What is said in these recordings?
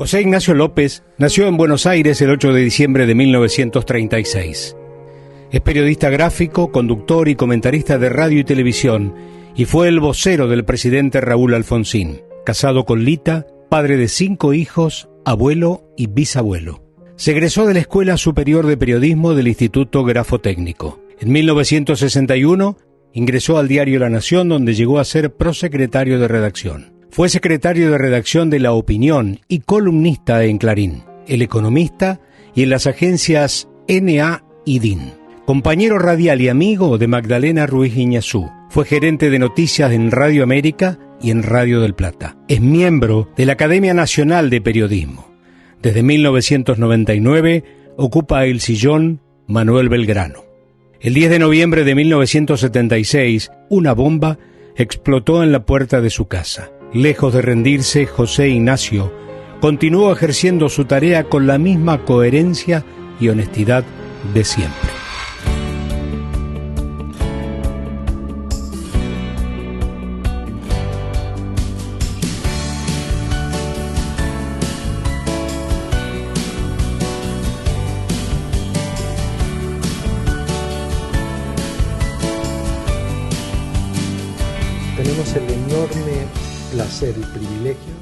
José Ignacio López nació en Buenos Aires el 8 de diciembre de 1936. Es periodista gráfico, conductor y comentarista de radio y televisión, y fue el vocero del presidente Raúl Alfonsín. Casado con Lita, padre de 5 hijos, abuelo y bisabuelo. Se egresó de la Escuela Superior de Periodismo del Instituto Grafotécnico. En 1961 ingresó al diario La Nación, donde llegó a ser prosecretario de redacción. Fue secretario de redacción de La Opinión y columnista en Clarín, El Economista y en las agencias NA y DIN. Compañero radial y amigo de Magdalena Ruiz Guiñazú. Fue gerente de noticias en Radio América y en Radio del Plata. Es miembro de la Academia Nacional de Periodismo. Desde 1999 ocupa el sillón Manuel Belgrano. El 10 de noviembre de 1976, una bomba explotó en la puerta de su casa. Lejos de rendirse, José Ignacio continuó ejerciendo su tarea con la misma coherencia y honestidad de siempre. Tenemos el enorme placer y privilegio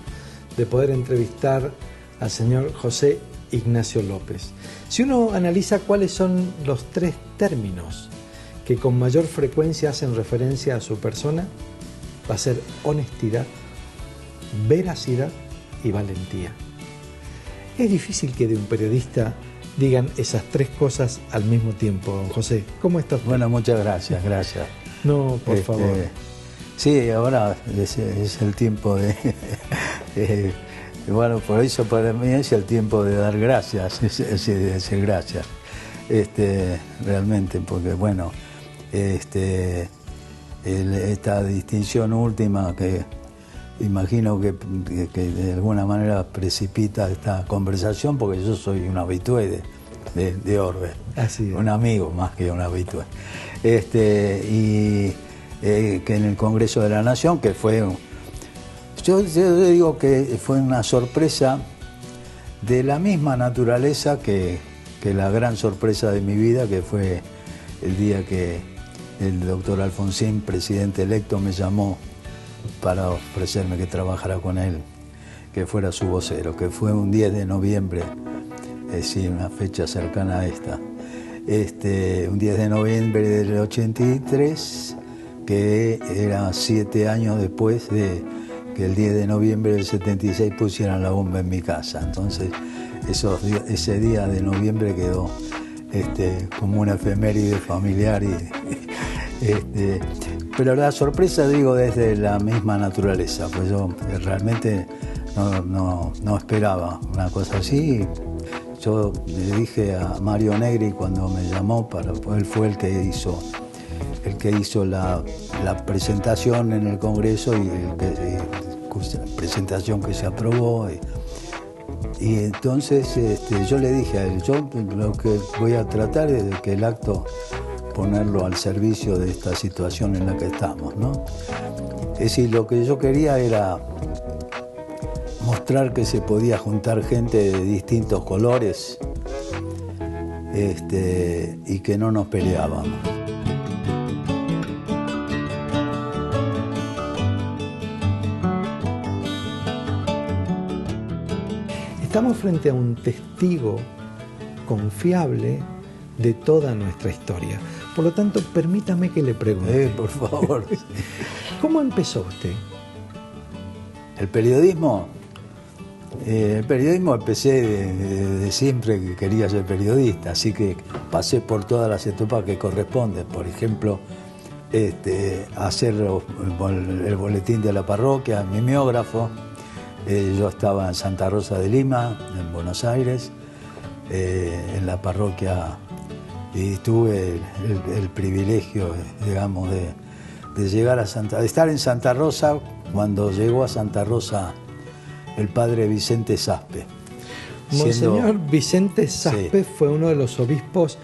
de poder entrevistar al señor José Ignacio López. Si uno analiza cuáles son los 3 términos que con mayor frecuencia hacen referencia a su persona, va a ser honestidad, veracidad y valentía. Es difícil que de un periodista digan esas 3 cosas al mismo tiempo, don José. ¿Cómo está usted? Bueno, muchas gracias, gracias. No, por favor. Sí, ahora es el tiempo de... bueno, por eso para mí es el tiempo de dar gracias, es decir gracias. Realmente, porque bueno, esta distinción última que imagino que de alguna manera precipita esta conversación, porque yo soy un habitué de Orbe, un amigo más que un habitué. Que en el Congreso de la Nación, que fue... Yo digo que fue una sorpresa de la misma naturaleza que la gran sorpresa de mi vida, que fue el día que el doctor Alfonsín, presidente electo, me llamó para ofrecerme que trabajara con él, que fuera su vocero, que fue un 10 de noviembre, es decir, una fecha cercana a esta. Un 10 de noviembre del 83... que era 7 años después de que el 10 de noviembre del 76 pusieran la bomba en mi casa. Entonces, ese día de noviembre quedó como una efeméride familiar. Pero la sorpresa, digo, desde la misma naturaleza, pues yo realmente no esperaba una cosa así. Yo le dije a Mario Negri cuando me llamó, él fue el que hizo la presentación en el Congreso y la presentación que se aprobó. Y entonces yo le dije a él, yo lo que voy a tratar es de que el acto ponerlo al servicio de esta situación en la que estamos, ¿no? Es decir, lo que yo quería era mostrar que se podía juntar gente de distintos colores y que no nos peleábamos. Estamos frente a un testigo confiable de toda nuestra historia. Por lo tanto, permítame que le pregunte. Por favor. ¿Cómo empezó usted? El periodismo empecé de siempre que quería ser periodista, así que pasé por todas las etapas que corresponden. Por ejemplo, hacer el boletín de la parroquia, mimeógrafo. Yo estaba en Santa Rosa de Lima, en Buenos Aires, en la parroquia, y tuve el privilegio, digamos, de llegar de estar en Santa Rosa cuando llegó a Santa Rosa el padre Vicente Saspe. Monseñor Vicente Saspe, sí, fue uno de los obispos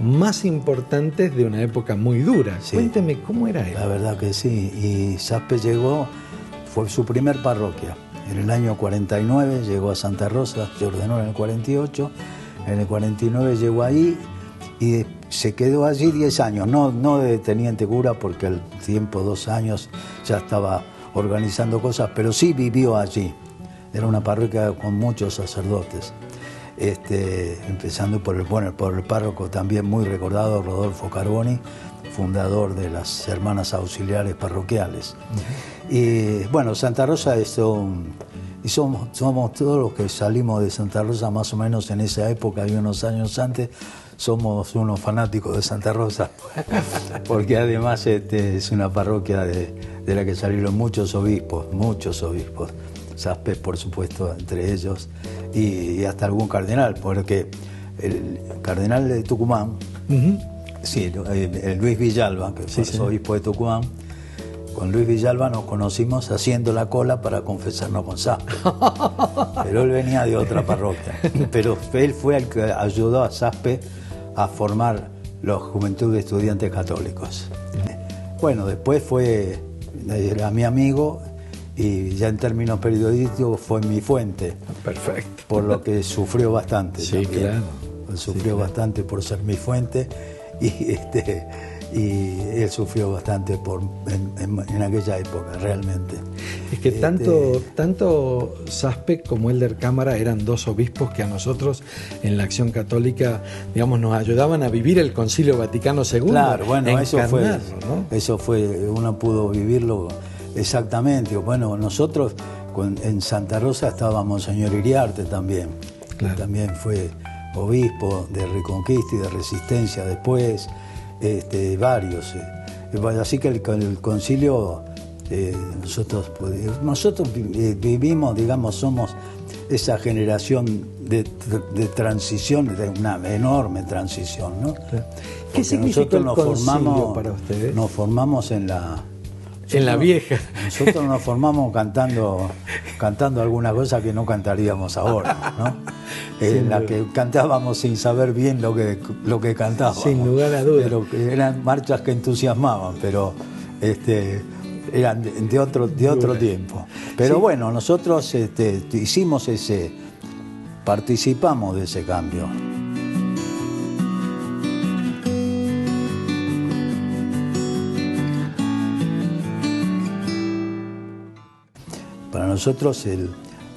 más importantes de una época muy dura. Sí. Cuénteme, ¿cómo era él? La verdad que sí, y Saspe llegó, fue su primer parroquia, en el año 49 llegó a Santa Rosa, se ordenó en el 48, en el 49 llegó ahí y se quedó allí 10 años, no de teniente cura porque al tiempo, 2 años, ya estaba organizando cosas, pero sí vivió allí. Era una parroquia con muchos sacerdotes, empezando por el párroco también muy recordado, Rodolfo Carboni, fundador de las Hermanas Auxiliares Parroquiales. Y bueno, Santa Rosa y somos todos los que salimos de Santa Rosa más o menos en esa época y unos años antes, somos unos fanáticos de Santa Rosa, porque además es una parroquia de la que salieron muchos obispos, Saspe, por supuesto, entre ellos, y hasta algún cardenal, porque el cardenal de Tucumán, sí, el Luis Villalba, que fue obispo de Tucumán, con Luis Villalba nos conocimos haciendo la cola para confesarnos con Saspe. Pero él venía de otra parroquia. Pero él fue el que ayudó a Saspe a formar la Juventud de Estudiantes Católicos. Bueno, después era mi amigo y ya en términos periodísticos fue mi fuente. Perfecto. Por lo que sufrió bastante. Sí, también. Claro. Sufrió bastante por ser mi fuente y él sufrió bastante en aquella época, realmente. Es que tanto Saspe como Elder Cámara eran dos obispos que a nosotros en la Acción Católica, digamos, nos ayudaban a vivir el Concilio Vaticano II. Claro, bueno, eso fue, ¿no? Uno pudo vivirlo exactamente. Bueno, nosotros en Santa Rosa estaba Monseñor Iriarte también, claro. Que también fue obispo de Reconquista y de Resistencia después. Varios. Así que el concilio, nosotros vivimos, digamos, somos esa generación de transición, de una enorme transición, ¿no? ¿Qué significa el concilio para ustedes? Nos formamos en la vieja. Nosotros nos formamos cantando alguna cosa que no cantaríamos ahora, ¿no? En la que cantábamos sin saber bien lo que cantábamos. Sin lugar a dudas. Pero eran marchas que entusiasmaban, pero eran de otro tiempo. Pero bueno, nosotros participamos de ese cambio. Para nosotros,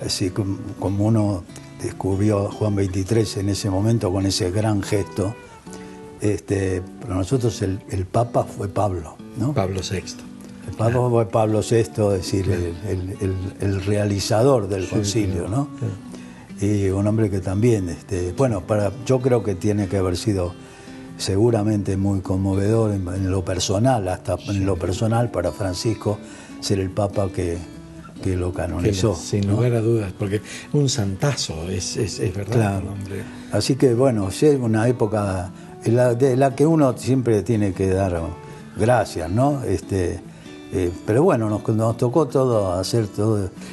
así como uno descubrió a Juan XXIII en ese momento con ese gran gesto, para nosotros el Papa fue Pablo, ¿no? Pablo VI. El Papa fue Pablo VI, es decir, el realizador del concilio, ¿no? Claro. Y un hombre que también, yo creo que tiene que haber sido seguramente muy conmovedor en lo personal, hasta en lo personal para Francisco, ser el Papa que lo canonizó. Sin lugar a dudas, porque un santazo, es verdad. Claro. Hombre. Así que bueno, es una época de la que uno siempre tiene que dar gracias, ¿no? Pero bueno, nos tocó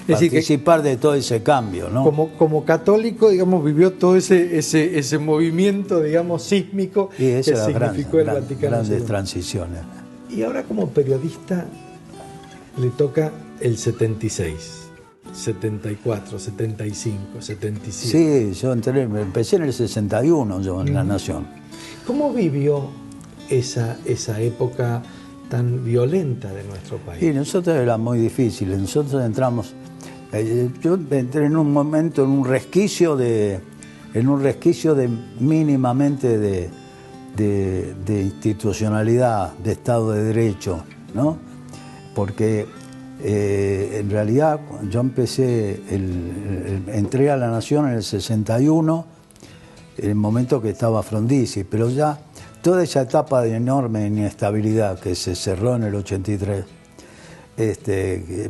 participar de todo ese cambio, ¿no? Como católico, digamos, vivió todo ese movimiento, digamos, sísmico que significó el Vaticano. Grandes transiciones. Y ahora como periodista le toca el 76, 74, 75, 77. Sí, yo empecé en el 61 yo en La Nación. ¿Cómo vivió esa época tan violenta de nuestro país? Y nosotros era muy difícil. Nosotros entramos, yo entré en un momento, en un resquicio de mínimamente de institucionalidad, de Estado de Derecho, ¿no? Porque en realidad yo entré a La Nación en el 61, en el momento que estaba Frondizi, pero ya toda esa etapa de enorme inestabilidad que se cerró en el 83,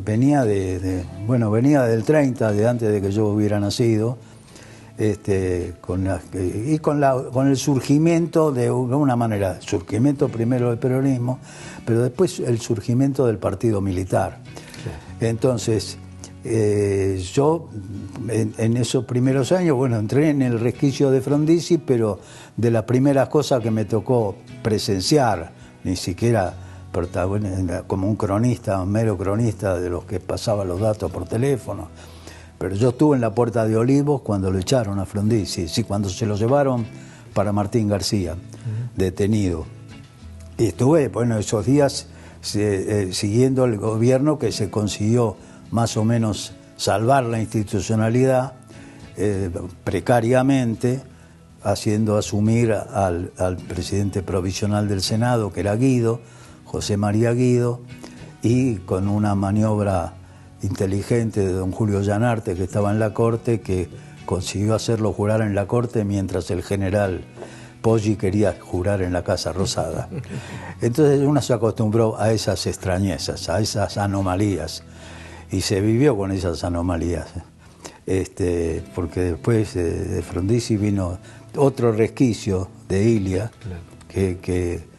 venía del 30, de antes de que yo hubiera nacido, con el surgimiento de alguna manera, el surgimiento primero del peronismo, pero después el surgimiento del partido militar. Sí. Entonces, yo en esos primeros años, entré en el resquicio de Frondizi, pero de las primeras cosas que me tocó presenciar, ni siquiera como un cronista, un mero cronista de los que pasaba los datos por teléfono, Pero yo estuve en la Puerta de Olivos cuando lo echaron a Frondizi, sí, cuando se lo llevaron para Martín García, detenido. Y estuve, bueno, esos días siguiendo el gobierno que se consiguió más o menos salvar la institucionalidad precariamente, haciendo asumir al presidente provisional del Senado, que era Guido, José María Guido, y con una maniobra inteligente de don Julio Llanarte, que estaba en la Corte, que consiguió hacerlo jurar en la Corte mientras el general Poggi quería jurar en la Casa Rosada. Entonces uno se acostumbró a esas extrañezas, a esas anomalías, y se vivió con esas anomalías. Porque después de Frondizi vino otro resquicio de Ilia, claro, que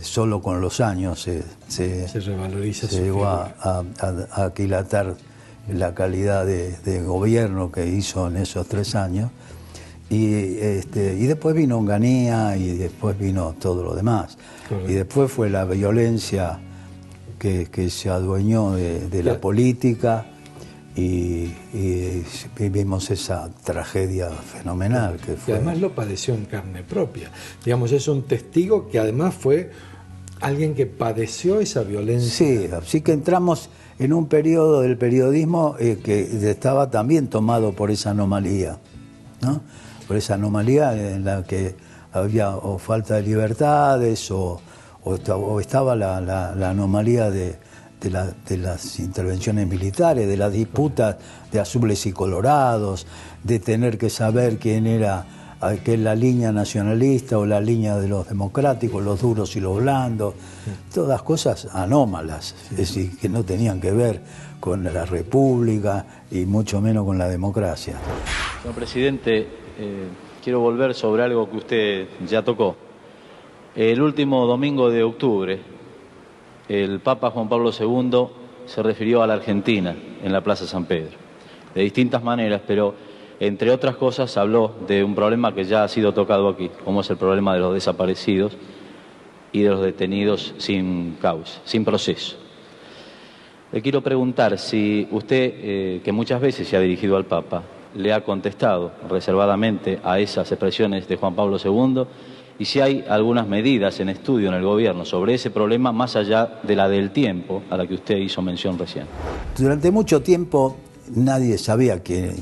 solo con los años se revaloriza, se llegó a aquilatar la calidad de gobierno que hizo en esos 3 años. Y después vino Onganía y después vino todo lo demás. Correcto. Y después fue la violencia que se adueñó de la política. Y vivimos esa tragedia fenomenal que fue. Y además lo padeció en carne propia. Digamos, es un testigo que además fue alguien que padeció esa violencia. Sí, así que entramos en un periodo del periodismo que estaba también tomado por esa anomalía, ¿no? Por esa anomalía en la que había o falta de libertades o estaba la anomalía de las intervenciones militares, de las disputas de azules y colorados, de tener que saber quién era que la línea nacionalista o la línea de los democráticos, los duros y los blandos, todas cosas anómalas, es decir, que no tenían que ver con la república y mucho menos con la democracia. Señor presidente, quiero volver sobre algo que usted ya tocó. El último domingo de octubre, el Papa Juan Pablo II se refirió a la Argentina en la Plaza San Pedro, de distintas maneras, pero entre otras cosas habló de un problema que ya ha sido tocado aquí, como es el problema de los desaparecidos y de los detenidos sin causa, sin proceso. Le quiero preguntar si usted, que muchas veces se ha dirigido al Papa, le ha contestado reservadamente a esas expresiones de Juan Pablo II, y si hay algunas medidas en estudio en el gobierno sobre ese problema más allá de la del tiempo a la que usted hizo mención recién. Durante mucho tiempo nadie sabía que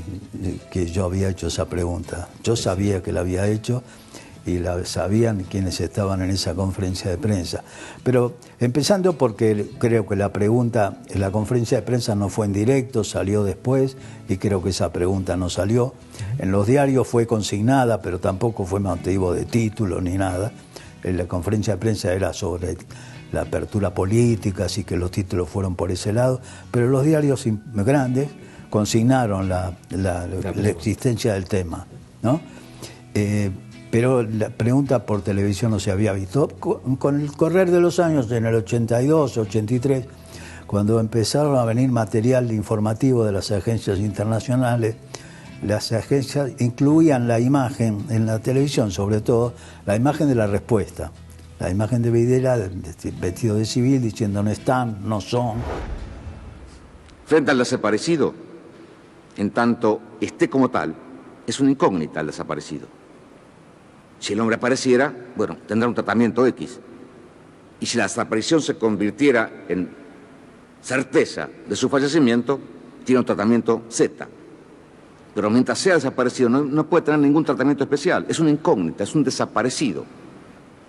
yo había hecho esa pregunta. Yo sabía que la había hecho y la sabían quienes estaban en esa conferencia de prensa. Pero empezando porque creo que la pregunta en la conferencia de prensa no fue en directo, salió después y creo que esa pregunta no salió. En los diarios fue consignada, pero tampoco fue motivo de título ni nada. En la conferencia de prensa era sobre la apertura política, así que los títulos fueron por ese lado, pero los diarios grandes consignaron la existencia del tema, ¿no? Pero la pregunta por televisión no se había visto. Con el correr de los años, en el 82, 83, cuando empezaron a venir material informativo de las agencias internacionales, las agencias incluían la imagen, en la televisión sobre todo, la imagen de la respuesta. La imagen de Videla vestido de civil diciendo no están, no son. Frente al desaparecido, en tanto esté como tal, es una incógnita el desaparecido. Si el hombre apareciera, bueno, tendrá un tratamiento X. Y si la desaparición se convirtiera en certeza de su fallecimiento, tiene un tratamiento Z. Pero mientras sea desaparecido, no puede tener ningún tratamiento especial. Es una incógnita, es un desaparecido.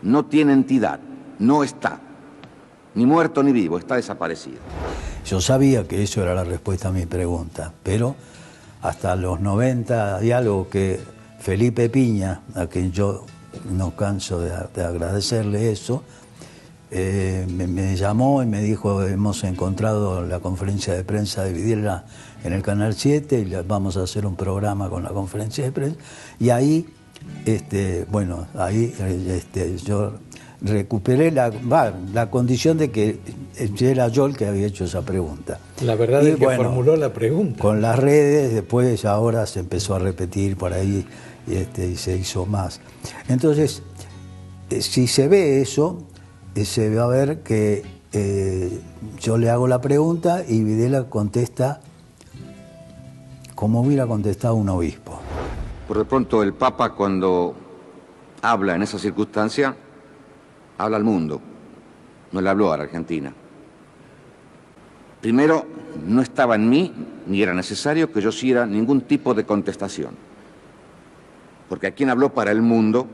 No tiene entidad, no está. Ni muerto ni vivo, está desaparecido. Yo sabía que eso era la respuesta a mi pregunta, pero hasta los 90 y algo que Felipe Piña, a quien yo no canso de agradecerle eso, me llamó y me dijo, hemos encontrado la conferencia de prensa de Videla en el Canal 7 y vamos a hacer un programa con la conferencia de prensa. Y ahí, yo recuperé la condición de que era yo el que había hecho esa pregunta. La verdad es que formuló la pregunta. Con las redes, después ahora se empezó a repetir por ahí y se hizo más. Entonces, si se ve eso, se va a ver que yo le hago la pregunta y Videla contesta como hubiera contestado un obispo. Por de pronto el Papa, cuando habla en esa circunstancia, habla al mundo, no le habló a la Argentina. Primero, no estaba en mí, ni era necesario que yo hiciera ningún tipo de contestación, porque a quien habló para el mundo,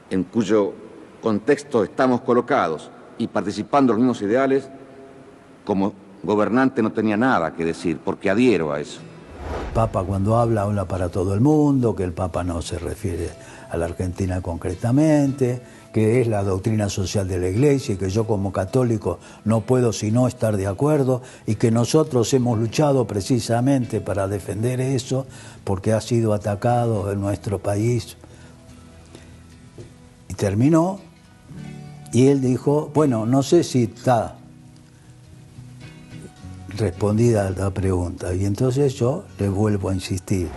en cuyo contexto estamos colocados y participando en los mismos ideales, como gobernante no tenía nada que decir, porque adhiero a eso. El Papa cuando habla para todo el mundo, que el Papa no se refiere a la Argentina concretamente, que es la doctrina social de la Iglesia y que yo como católico no puedo sino estar de acuerdo y que nosotros hemos luchado precisamente para defender eso porque ha sido atacado en nuestro país. Y terminó y él dijo, bueno, no sé si está respondida la pregunta, y entonces yo le vuelvo a insistir.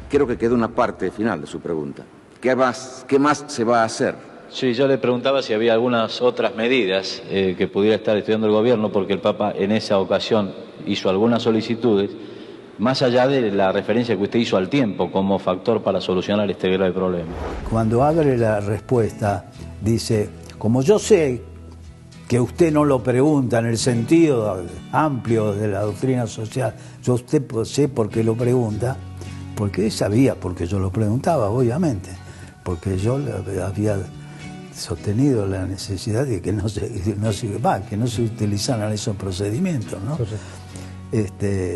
Creo que quedó una parte final de su pregunta. ¿Qué más se va a hacer? Sí, yo le preguntaba si había algunas otras medidas que pudiera estar estudiando el gobierno, porque el Papa en esa ocasión hizo algunas solicitudes, más allá de la referencia que usted hizo al tiempo como factor para solucionar este grave problema. Cuando abre la respuesta, dice, como yo sé que usted no lo pregunta en el sentido amplio de la doctrina social, yo usted sé por qué lo pregunta, porque él sabía por qué yo lo preguntaba, obviamente, porque yo había sostenido la necesidad de que no se utilizaran esos procedimientos, ¿no?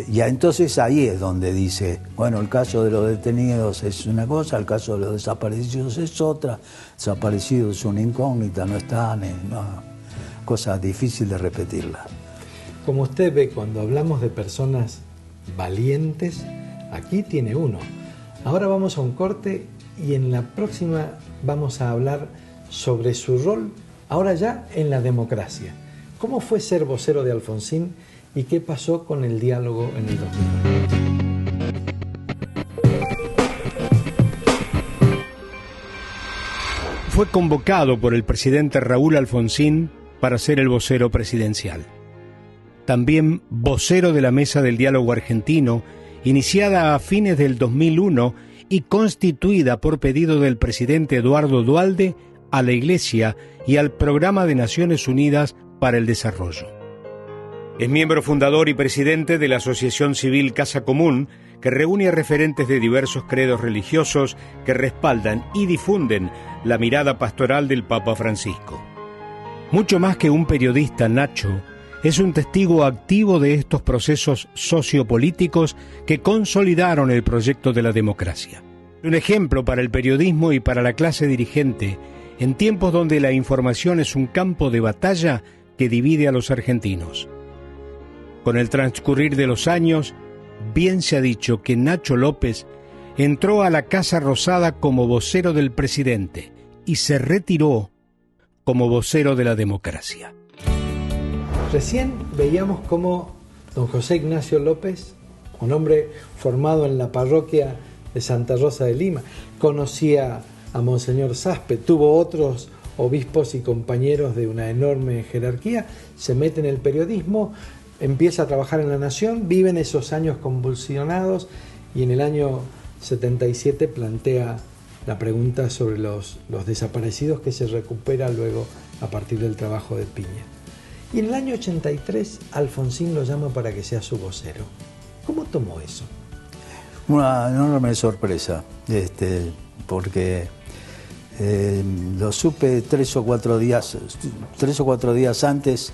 Y entonces ahí es donde dice, bueno, el caso de los detenidos es una cosa, el caso de los desaparecidos es otra, desaparecidos es una incógnita, no están, cosa difícil de repetirla. Como usted ve, cuando hablamos de personas valientes, aquí tiene uno. Ahora vamos a un corte y en la próxima vamos a hablar sobre su rol, ahora ya en la democracia. ¿Cómo fue ser vocero de Alfonsín y qué pasó con el diálogo en el 2009? Fue convocado por el presidente Raúl Alfonsín para ser el vocero presidencial. También vocero de la Mesa del Diálogo Argentino, iniciada a fines del 2001 y constituida por pedido del presidente Eduardo Duhalde a la Iglesia y al Programa de Naciones Unidas para el Desarrollo. Es miembro fundador y presidente de la Asociación Civil Casa Común, que reúne a referentes de diversos credos religiosos que respaldan y difunden la mirada pastoral del Papa Francisco. Mucho más que un periodista, Nacho es un testigo activo de estos procesos sociopolíticos que consolidaron el proyecto de la democracia. Un ejemplo para el periodismo y para la clase dirigente en tiempos donde la información es un campo de batalla que divide a los argentinos. Con el transcurrir de los años, bien se ha dicho que Nacho López entró a la Casa Rosada como vocero del presidente y se retiró como vocero de la democracia. Recién veíamos cómo don José Ignacio López, un hombre formado en la parroquia de Santa Rosa de Lima, conocía a Monseñor Saspe, tuvo otros obispos y compañeros de una enorme jerarquía, se mete en el periodismo, empieza a trabajar en La Nación, vive en esos años convulsionados y en el año 77 plantea la pregunta sobre los desaparecidos que se recupera luego a partir del trabajo de Piña. Y en el año 83 Alfonsín lo llama para que sea su vocero. ¿Cómo tomó eso? Una enorme sorpresa, porque lo supe 3 o 4 días antes,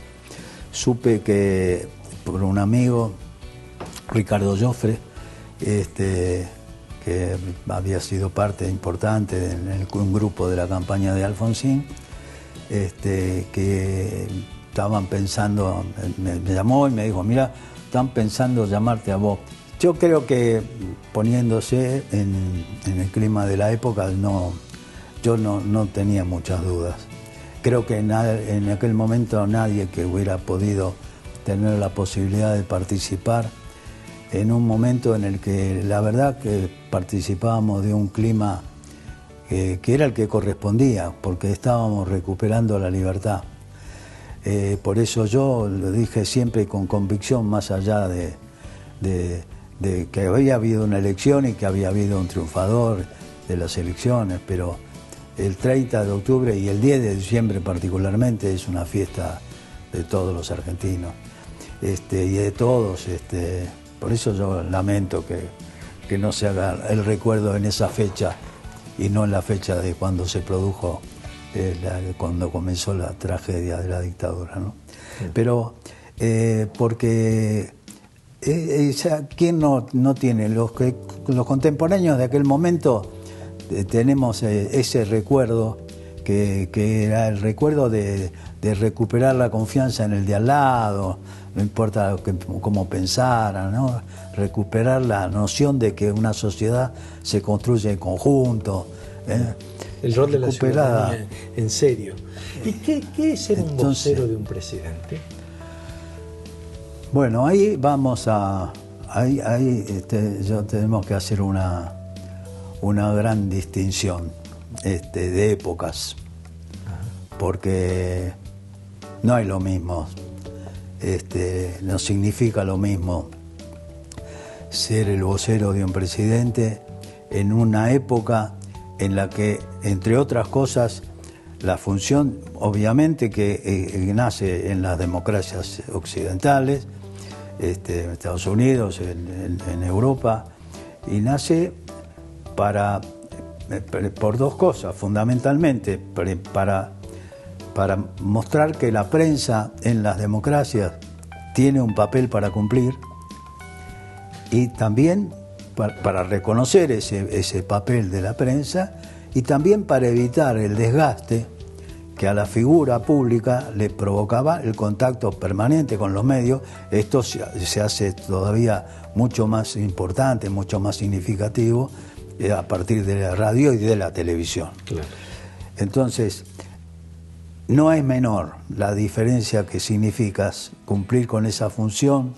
supe que por un amigo, Ricardo Joffre, que había sido parte importante en un grupo de la campaña de Alfonsín, que estaban pensando, me llamó y me dijo, mira, están pensando llamarte a vos. Yo creo que poniéndose en el clima de la época, yo no tenía muchas dudas. Creo que en aquel momento nadie que hubiera podido tener la posibilidad de participar en un momento en el que la verdad que participábamos de un clima que era el que correspondía, porque estábamos recuperando la libertad. Por eso yo lo dije siempre con convicción, más allá de de que había habido una elección y que había habido un triunfador de las elecciones, pero el 30 de octubre y el 10 de diciembre particularmente es una fiesta de todos los argentinos, y de todos, por eso yo lamento que no se haga el recuerdo en esa fecha y no en la fecha de cuando se produjo, cuando comenzó la tragedia de la dictadura, ¿no? Sí. Pero porque ¿quién no tiene? Los contemporáneos de aquel momento tenemos ese recuerdo que era el recuerdo de recuperar la confianza en el de al lado, no importa cómo pensara, ¿no? Recuperar la noción de que una sociedad se construye en conjunto. El rol de la ciudadanía, en serio. ¿Y qué es ser un vocero de un presidente? Bueno, ahí vamos a... yo tenemos que hacer una gran distinción de épocas, porque no hay lo mismo, no significa lo mismo ser el vocero de un presidente en una época en la que, entre otras cosas, la función, obviamente, que nace en las democracias occidentales, en Estados Unidos, en Europa, y nace por dos cosas, fundamentalmente, para mostrar que la prensa en las democracias tiene un papel para cumplir, y también para reconocer ese papel de la prensa, y también para evitar el desgaste que a la figura pública le provocaba el contacto permanente con los medios. Esto se hace todavía mucho más importante, mucho más significativo a partir de la radio y de la televisión. Claro. Entonces, no es menor la diferencia que significa cumplir con esa función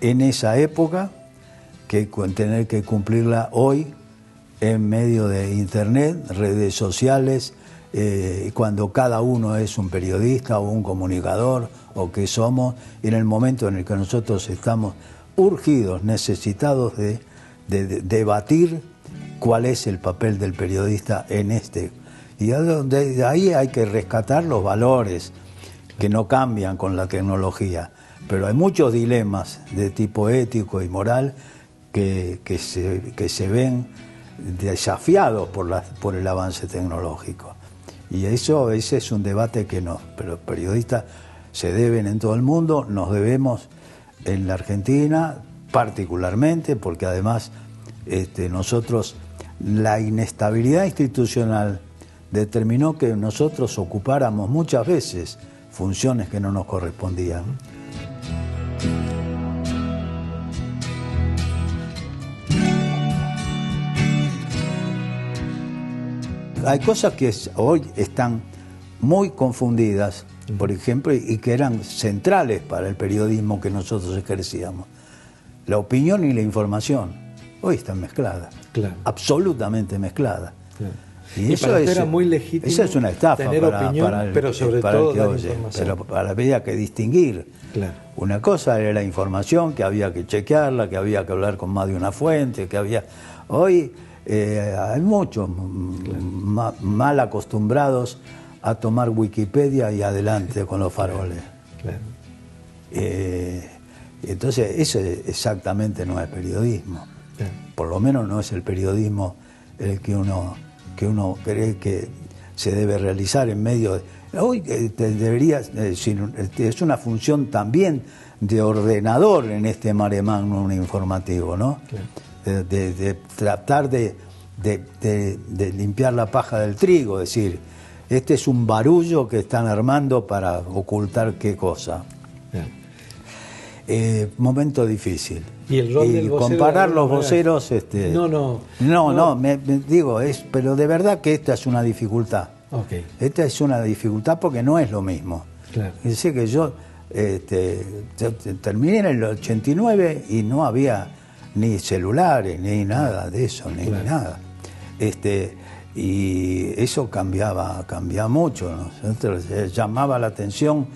en esa época que tener que cumplirla hoy en medio de internet, redes sociales, cuando cada uno es un periodista o un comunicador o que somos, en el momento en el que nosotros estamos urgidos, necesitados de debatir cuál es el papel del periodista en y de ahí hay que rescatar los valores que no cambian con la tecnología, pero hay muchos dilemas de tipo ético y moral que se ven desafiados por el avance tecnológico. Y ese es un debate pero los periodistas se deben en todo el mundo, nos debemos en la Argentina particularmente, porque además nosotros, la inestabilidad institucional determinó que nosotros ocupáramos muchas veces funciones que no nos correspondían. Hay cosas que hoy están muy confundidas, por ejemplo, y que eran centrales para el periodismo que nosotros ejercíamos. La opinión y la información hoy están mezcladas, claro, absolutamente mezcladas. Claro. Y eso era muy legítimo. Esa es una estafa tener opinión, pero sobre todo dar información. Pero había que distinguir. Claro. Una cosa era la información, que había que chequearla, que había que hablar con más de una fuente, que había... Hoy hay muchos mal acostumbrados a tomar Wikipedia y adelante con los faroles. Claro. Entonces, eso exactamente no es periodismo. Claro. Por lo menos no es el periodismo el que uno cree que se debe realizar en medio de... Hoy debería, es una función también de ordenador en este mare magnum informativo, ¿no? Claro. De tratar de limpiar la paja del trigo, es decir, este es un barullo que están armando para ocultar qué cosa. Momento difícil. Y el rol del vocero, comparar los voceros, pero de verdad que esta es una dificultad. Okay. Esta es una dificultad porque no es lo mismo. Claro. Es decir, que yo terminé en el 89 y no había ni celulares, ni nada de eso, ni nada. Y eso cambiaba mucho, ¿no? Entonces, llamaba la atención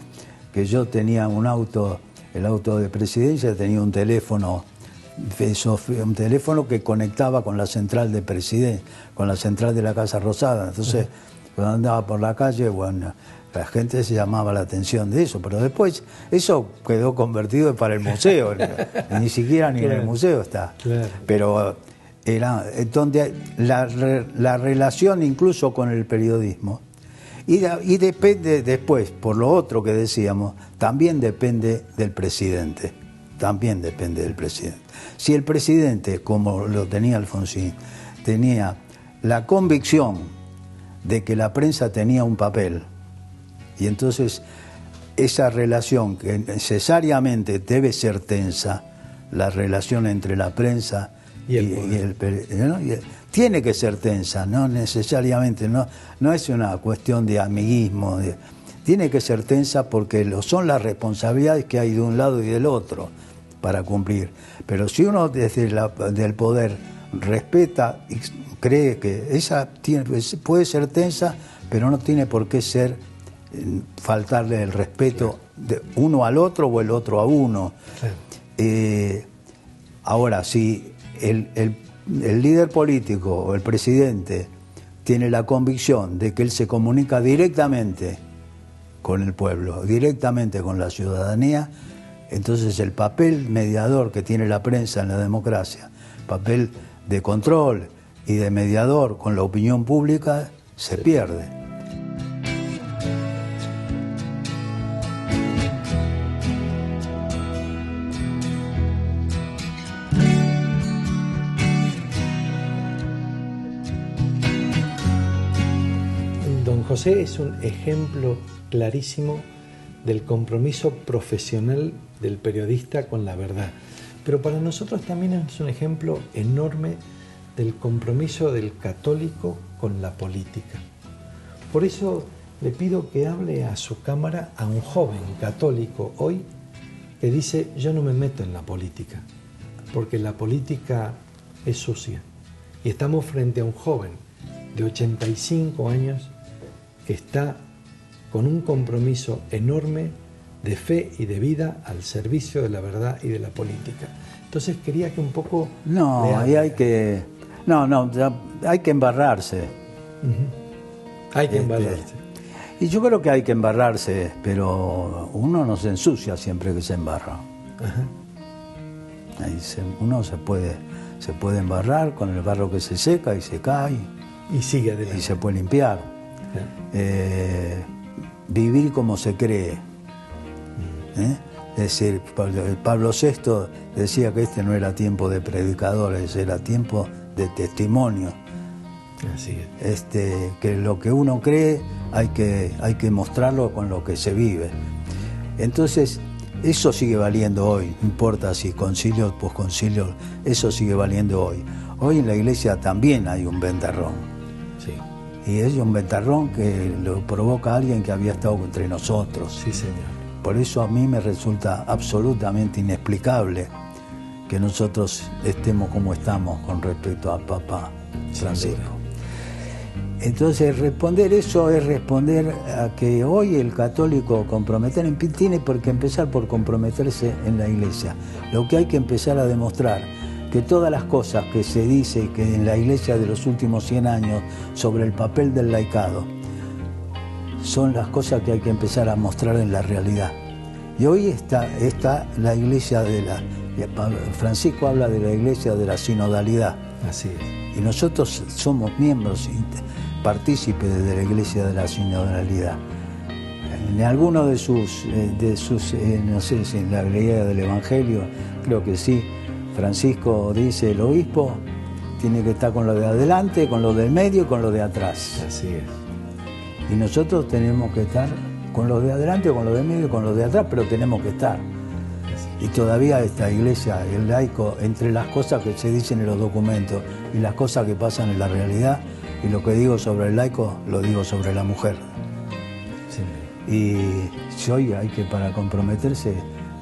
que yo tenía un auto, el auto de presidencia tenía un teléfono un teléfono que conectaba con la central de presidente, con la central de la Casa Rosada. Entonces, cuando andaba por la calle, bueno, la gente se llamaba la atención de eso, pero después eso quedó convertido para el museo, ni siquiera ni en el museo está. Claro. Pero era donde la relación incluso con el periodismo, y depende después, por lo otro que decíamos, también depende del presidente. También depende del presidente. Si el presidente, como lo tenía Alfonsín, tenía la convicción de que la prensa tenía un papel, y entonces esa relación que necesariamente debe ser tensa, la relación entre la prensa y el tiene que ser tensa, no necesariamente, no es una cuestión de amiguismo, tiene que ser tensa porque son las responsabilidades que hay de un lado y del otro para cumplir. Pero si uno desde del poder respeta y cree que esa puede ser tensa, pero no tiene por qué ser faltarle el respeto de uno al otro o el otro a uno. Ahora, si el líder político o el presidente tiene la convicción de que él se comunica directamente con el pueblo, directamente con la ciudadanía, entonces el papel mediador que tiene la prensa en la democracia, papel de control y de mediador con la opinión pública, se pierde. Don José es un ejemplo clarísimo del compromiso profesional del periodista con la verdad. Pero para nosotros también es un ejemplo enorme del compromiso del católico con la política. Por eso le pido que hable a su cámara a un joven católico hoy que dice: yo no me meto en la política, porque la política es sucia. Y estamos frente a un joven de 85 años que está con un compromiso enorme de fe y de vida al servicio de la verdad y de la política. Entonces quería que un poco... ahí hay que... hay que embarrarse. Hay que embarrarse. Y yo creo que hay que embarrarse, pero uno no se ensucia siempre que se embarra. Ahí uno se puede embarrar con el barro que se seca y se cae. Y sigue adelante. Y se puede limpiar. Vivir como se cree. Es decir, Pablo VI decía que este no era tiempo de predicadores, era tiempo de testimonio. Así es. Que lo que uno cree hay que mostrarlo con lo que se vive. Entonces, eso sigue valiendo hoy, no importa si concilio o posconcilio, eso sigue valiendo hoy. Hoy en la iglesia también hay un ventarrón. Sí. Y es un ventarrón que lo provoca alguien que había estado entre nosotros. Sí, señor. Por eso a mí me resulta absolutamente inexplicable que nosotros estemos como estamos con respecto a Papa Francisco. Entonces, responder eso es responder a que hoy el católico tiene por que empezar por comprometerse en la iglesia. Lo que hay que empezar a demostrar que todas las cosas que se dice que en la iglesia de los últimos 100 años sobre el papel del laicado son las cosas que hay que empezar a mostrar en la realidad. Y hoy está la iglesia Francisco habla de la iglesia de la sinodalidad. Así es. Y nosotros somos miembros partícipes de la iglesia de la sinodalidad. En alguno de sus no sé si en la iglesia del Evangelio, creo que sí, Francisco dice: el obispo tiene que estar con lo de adelante, con lo del medio y con lo de atrás. Así es. Y nosotros tenemos que estar con lo de adelante, con lo de medio y con lo de atrás, pero tenemos que estar. Y todavía esta iglesia, el laico, entre las cosas que se dicen en los documentos y las cosas que pasan en la realidad, y lo que digo sobre el laico, lo digo sobre la mujer. Sí. Y hoy hay que, para comprometerse,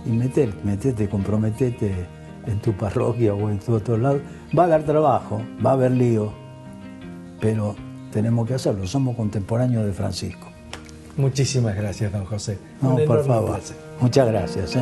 y comprometete en tu parroquia o en tu otro lado. Va a dar trabajo, va a haber lío, pero tenemos que hacerlo, somos contemporáneos de Francisco. Muchísimas gracias, don José. No, por favor. Muchas gracias.